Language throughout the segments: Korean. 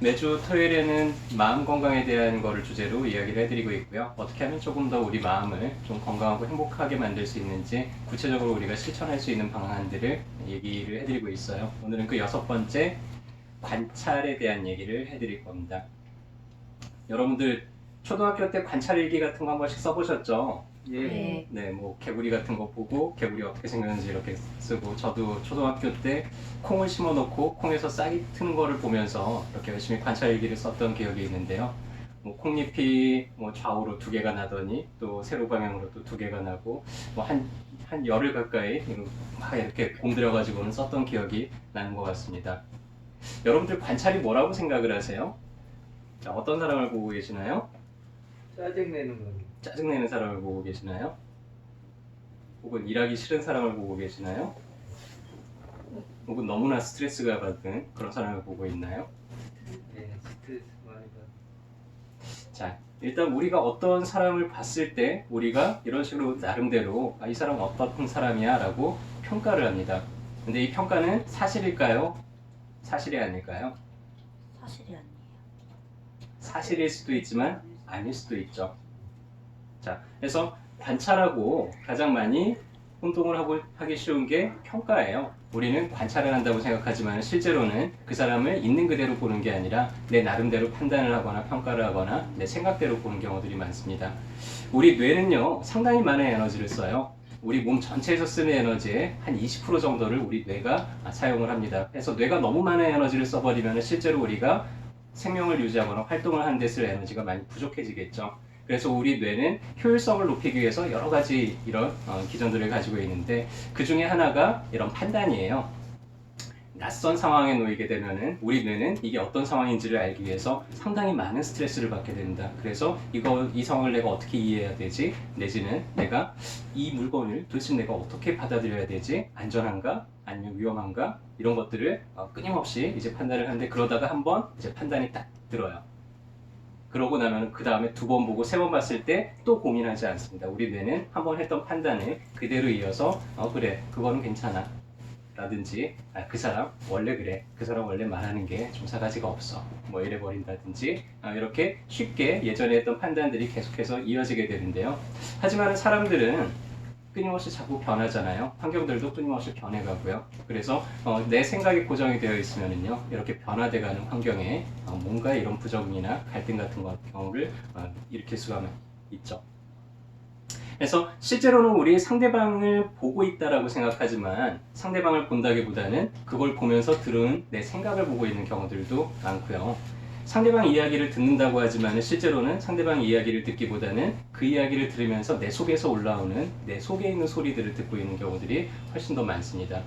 매주 토요일에는 마음 건강에 대한 거를 주제로 이야기를 해드리고 있고요. 어떻게 하면 조금 더 우리 마음을 좀 건강하고 행복하게 만들 수 있는지 구체적으로 우리가 실천할 수 있는 방안들을 얘기를 해드리고 있어요. 오늘은 그 6번째 관찰에 대한 얘기를 해드릴 겁니다. 여러분들 초등학교 때 관찰일기 같은 거 한 번씩 써보셨죠? 예. 네, 뭐 개구리 같은 거 보고 개구리 어떻게 생겼는지 이렇게 쓰고, 저도 초등학교 때 콩을 심어놓고 콩에서 싹이 트는 거를 보면서 이렇게 열심히 관찰일기를 썼던 기억이 있는데요. 뭐 콩잎이 뭐 좌우로 2개가 나더니 또 세로 방향으로 또 2개가 나고 뭐 한 열흘 가까이 막 이렇게 공들여가지고는 썼던 기억이 나는 것 같습니다. 여러분들 관찰이 뭐라고 생각을 하세요? 자, 어떤 사람을 보고 계시나요? 짜증내는 건. 짜증내는 사람을 보고 계시나요? 혹은 일하기 싫은 사람을 보고 계시나요? 혹은 너무나 스트레스가 받은 그런 사람을 보고 있나요? 예, 스트레스 많이 받. 자, 일단 우리가 어떤 사람을 봤을 때 우리가 이런 식으로 나름대로 이 사람은 어떤 사람이야 라고 평가를 합니다. 근데 이 평가는 사실일까요? 사실이 아닐까요? 사실이 아니에요. 사실일 수도 있지만 아닐 수도 있죠. 자, 그래서 관찰하고 가장 많이 혼동을 하기 쉬운 게 평가예요. 우리는 관찰을 한다고 생각하지만 실제로는 그 사람을 있는 그대로 보는 게 아니라 내 나름대로 판단을 하거나 평가를 하거나 내 생각대로 보는 경우들이 많습니다. 우리 뇌는요, 상당히 많은 에너지를 써요. 우리 몸 전체에서 쓰는 에너지의 한 20% 정도를 우리 뇌가 사용을 합니다. 그래서 뇌가 너무 많은 에너지를 써버리면 실제로 우리가 생명을 유지하거나 활동을 하는 데 쓸 에너지가 많이 부족해지겠죠. 그래서 우리 뇌는 효율성을 높이기 위해서 여러 가지 이런 기전들을 가지고 있는데, 그 중에 하나가 이런 판단이에요. 낯선 상황에 놓이게 되면은 우리 뇌는 이게 어떤 상황인지를 알기 위해서 상당히 많은 스트레스를 받게 됩니다. 그래서 이 상황을 내가 어떻게 이해해야 되지? 내지는 내가 이 물건을 도대체 내가 어떻게 받아들여야 되지? 안전한가? 아니면 위험한가? 이런 것들을 끊임없이 이제 판단을 하는데, 그러다가 한번 이제 판단이 딱 들어요. 그러고 나면 그 다음에 2번 보고 3번 봤을 때 또 고민하지 않습니다. 우리 뇌는 한번 했던 판단을 그대로 이어서 그래, 그거는 괜찮아 라든지 그 사람 원래 그래, 그 사람 원래 말하는 게 좀 사가지가 없어, 뭐 이래 버린다든지 이렇게 쉽게 예전에 했던 판단들이 계속해서 이어지게 되는데요. 하지만 사람들은 끊임없이 자꾸 변하잖아요. 환경들도 끊임없이 변해가고요. 그래서 내 생각이 고정이 되어 있으면요, 이렇게 변화돼가는 환경에 뭔가 이런 부정이나 갈등 같은 경우를 일으킬 수가 있죠. 그래서 실제로는 우리 상대방을 보고 있다라고 생각하지만, 상대방을 본다기보다는 그걸 보면서 들은 내 생각을 보고 있는 경우들도 많고요. 상대방 이야기를 듣는다고 하지만 실제로는 상대방 이야기를 듣기보다는 그 이야기를 들으면서 내 속에서 올라오는, 내 속에 있는 소리들을 듣고 있는 경우들이 훨씬 더 많습니다.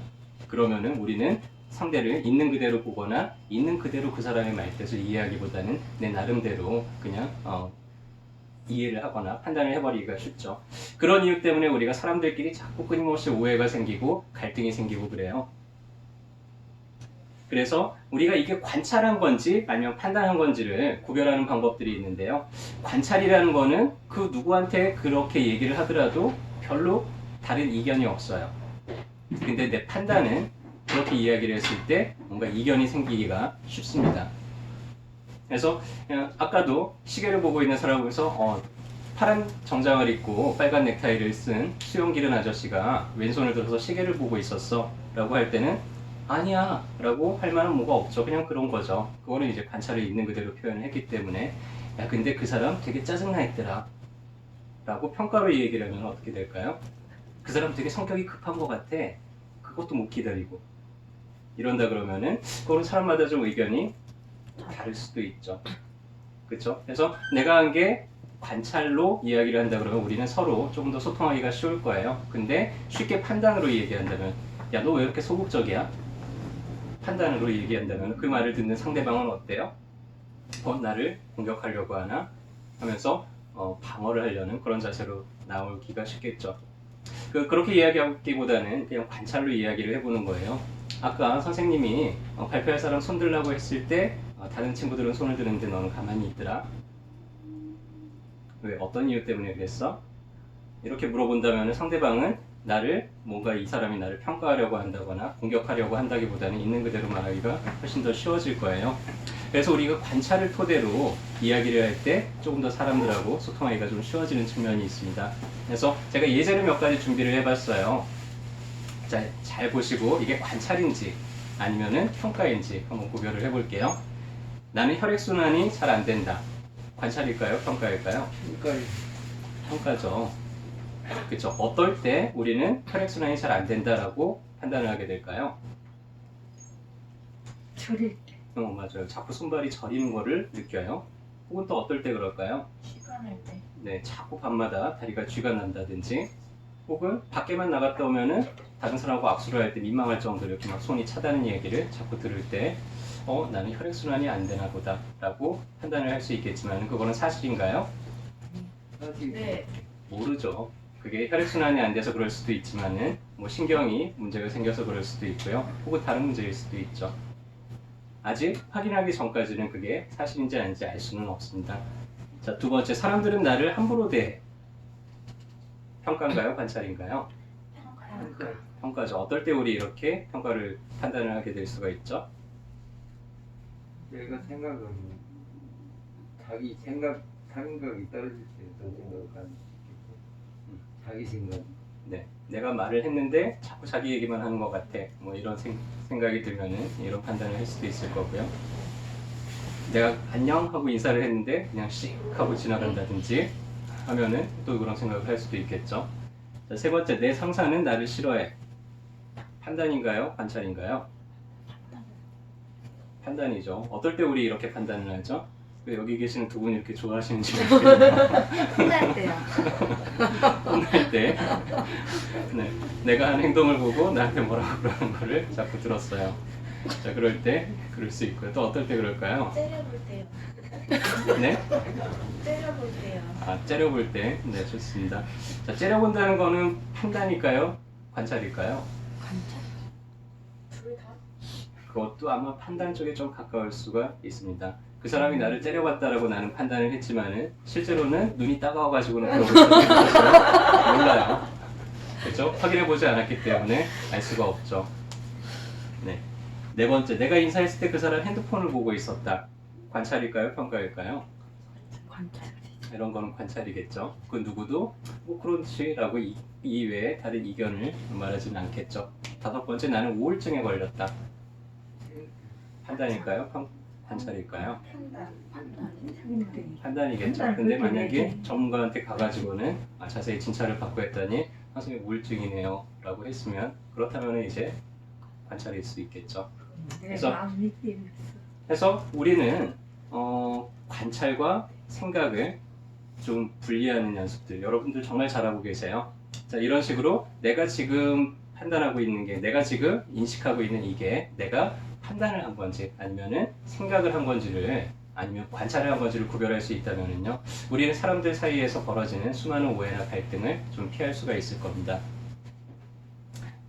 그러면은 우리는 상대를 있는 그대로 보거나 있는 그대로 그 사람의 말뜻을 이해하기보다는 내 나름대로 그냥 이해를 하거나 판단을 해버리기가 쉽죠. 그런 이유 때문에 우리가 사람들끼리 자꾸 끊임없이 오해가 생기고 갈등이 생기고 그래요. 그래서 우리가 이게 관찰한 건지 아니면 판단한 건지를 구별하는 방법들이 있는데요. 관찰이라는 거는 그 누구한테 그렇게 얘기를 하더라도 별로 다른 이견이 없어요. 근데 내 판단은 그렇게 이야기를 했을 때 뭔가 이견이 생기기가 쉽습니다. 그래서 아까도 시계를 보고 있는 사람에서 파란 정장을 입고 빨간 넥타이를 쓴 수염 기른 아저씨가 왼손을 들어서 시계를 보고 있었어 라고 할 때는 아니야 라고 할 만한 뭐가 없죠. 그냥 그런 거죠. 그거는 이제 관찰을 있는 그대로 표현을 했기 때문에, 야 근데 그 사람 되게 짜증나 있더라 라고 평가로 얘기를 하면 어떻게 될까요? 그 사람 되게 성격이 급한 것 같아, 그것도 못 기다리고 이런다 그러면은 그거는 사람마다 좀 의견이 다를 수도 있죠. 그렇죠? 그래서 내가 한 게 관찰로 이야기를 한다 그러면 우리는 서로 조금 더 소통하기가 쉬울 거예요. 근데 쉽게 판단으로 얘기한다면, 야 너 왜 이렇게 소극적이야? 판단으로 얘기한다면 그 말을 듣는 상대방은 어때요? 나를 공격하려고 하나? 하면서 방어를 하려는 그런 자세로 나오기가 쉽겠죠. 그렇게 이야기하기보다는 그냥 관찰로 이야기를 해보는 거예요. 아까 선생님이 발표할 사람 손 들라고 했을 때 다른 친구들은 손을 드는데 너는 가만히 있더라. 왜? 어떤 이유 때문에 그랬어? 이렇게 물어본다면 상대방은 뭔가 이 사람이 나를 평가하려고 한다거나 공격하려고 한다기보다는 있는 그대로 말하기가 훨씬 더 쉬워질 거예요. 그래서 우리가 관찰을 토대로 이야기를 할 때 조금 더 사람들하고 소통하기가 좀 쉬워지는 측면이 있습니다. 그래서 제가 예제를 몇 가지 준비를 해봤어요. 자, 잘 보시고 이게 관찰인지 아니면은 평가인지 한번 구별을 해볼게요. 나는 혈액순환이 잘 안 된다. 관찰일까요? 평가일까요? 그러니까 평가죠. 그렇죠. 어떨 때 우리는 혈액순환이 잘 안 된다라고 판단을 하게 될까요? 저릴 때, 맞아요. 자꾸 손발이 저리는 거를 느껴요. 혹은 또 어떨 때 그럴까요? 시간할 때, 네, 자꾸 밤마다 다리가 쥐가 난다든지, 혹은 밖에만 나갔다 오면은 다른 사람하고 악수를 할 때 민망할 정도로 이렇게 막 손이 차다는 얘기를 자꾸 들을 때, 나는 혈액순환이 안 되나 보다라고 판단을 할 수 있겠지만, 그거는 사실인가요? 사실 네. 모르죠. 그게 혈액순환이 안 돼서 그럴 수도 있지만은, 뭐 신경이 문제가 생겨서 그럴 수도 있고요. 혹은 다른 문제일 수도 있죠. 아직 확인하기 전까지는 그게 사실인지 아닌지 알 수는 없습니다. 자, 두 번째, 사람들은 나를 함부로 대해. 평가인가요? 관찰인가요? 그러니까 평가죠. 어떨 때 우리 이렇게 평가를 판단을 하게 될 수가 있죠? 내가 생각은 자기 생각이 떨어질 때 어떤 생각을 가질 수 있겠고 자기 생각 네, 내가 말을 했는데 자꾸 자기 얘기만 하는 것 같아. 뭐 이런 생각이 들면은 이런 판단을 할 수도 있을 거고요. 내가 안녕 하고 인사를 했는데 그냥 씩 하고 지나간다든지 하면은 또 그런 생각을 할 수도 있겠죠. 자, 세 번째, 내 상사는 나를 싫어해. 판단인가요? 관찰인가요? 판단이죠. 어떨 때 우리 이렇게 판단을 하죠? 왜 여기 계시는 두 분이 이렇게 좋아하시는지 모르겠네요. 혼날 때요. 혼날 때 네, 내가 한 행동을 보고 나한테 뭐라고 그러는 거를 자꾸 들었어요. 자, 그럴 때 그럴 수 있고요. 또 어떨 때 그럴까요? 째려볼 때요. 네? 째려볼 때요. 아, 째려볼 때. 네, 좋습니다. 자, 째려본다는 거는 판단일까요? 관찰일까요? 관찰? 둘 다? 그것도 아마 판단 쪽에 좀 가까울 수가 있습니다. 그 사람이 나를 째려봤다라고 나는 판단을 했지만은 실제로는 눈이 따가워가지고는 그러고 있었는지 몰라요. 그렇죠? 확인해보지 않았기 때문에 알 수가 없죠. 네. 네 번째, 내가 인사했을 때 그 사람 핸드폰을 보고 있었다. 관찰일까요? 평가일까요? 관찰. 이런 거는 관찰이겠죠. 그 누구도 뭐 그렇지라고 이 외에 다른 이견을 말하지는 않겠죠. 다섯 번째, 나는 우울증에 걸렸다. 판단일까요? 관찰일까요? 판단. 판단이겠죠. 판단, 근데 그렇게 만약에 얘기해. 전문가한테 가가지고는 자세히 진찰을 받고 했더니 선생님 우울증이네요 라고 했으면 그렇다면 이제 관찰일 수 있겠죠. 그래서- 그래서 우리는 관찰과 생각을 좀 분리하는 연습들 여러분들 정말 잘하고 계세요. 자, 이런 식으로 내가 지금 판단하고 있는 게 내가 지금 인식하고 있는 이게 내가 판단을 한 건지 아니면은 생각을 한 건지를 아니면 관찰을 한 건지를 구별할 수 있다면은요, 우리는 사람들 사이에서 벌어지는 수많은 오해나 갈등을 좀 피할 수가 있을 겁니다.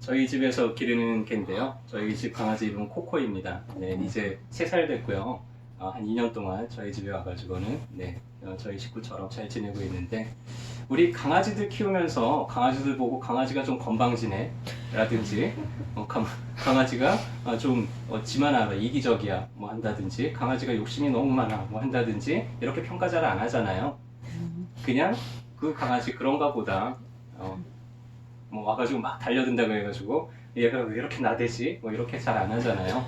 저희 집에서 기르는 개인데요. 저희 집 강아지 이름은 코코입니다. 네, 이제 3살 됐고요. 한 2년 동안 저희 집에 와가지고는 저희 식구처럼 잘 지내고 있는데, 우리 강아지들 키우면서 강아지들 보고 강아지가 좀 건방지네 라든지 강아지가 좀 지만 알아 이기적이야 뭐 한다든지 강아지가 욕심이 너무 많아 뭐 한다든지 이렇게 평가 잘 안 하잖아요. 그냥 그 강아지 그런가 보다 뭐 와가지고 막 달려든다고 해가지고 얘가 왜 이렇게 나대지 뭐 이렇게 잘 안 하잖아요.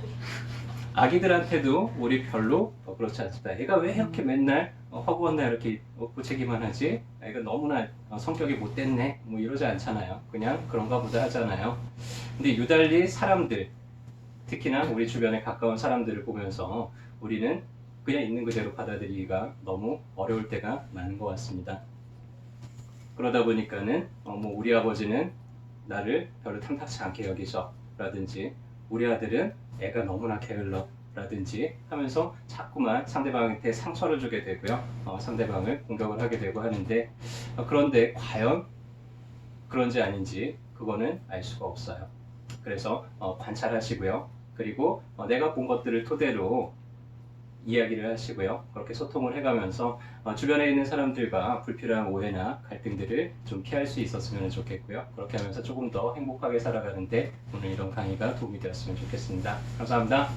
아기들한테도 우리 별로 그렇지 않습니다. 얘가 왜 이렇게 맨날 허구한 날 이렇게 고체기만 하지? 얘가 너무나 성격이 못됐네 뭐 이러지 않잖아요. 그냥 그런가 보다 하잖아요. 근데 유달리 사람들, 특히나 우리 주변에 가까운 사람들을 보면서 우리는 그냥 있는 그대로 받아들이기가 너무 어려울 때가 많은 것 같습니다. 그러다 보니까는 뭐 우리 아버지는 나를 별로 탐탁치 않게 여기죠 라든지 우리 아들은 애가 너무나 게을러 라든지 하면서 자꾸만 상대방한테 상처를 주게 되고요. 상대방을 공격을 하게 되고 하는데 그런데 과연 그런지 아닌지 그거는 알 수가 없어요. 그래서 관찰하시고요. 그리고 내가 본 것들을 토대로 이야기를 하시고요. 그렇게 소통을 해가면서 주변에 있는 사람들과 불필요한 오해나 갈등들을 좀 피할 수 있었으면 좋겠고요. 그렇게 하면서 조금 더 행복하게 살아가는데 오늘 이런 강의가 도움이 되었으면 좋겠습니다. 감사합니다.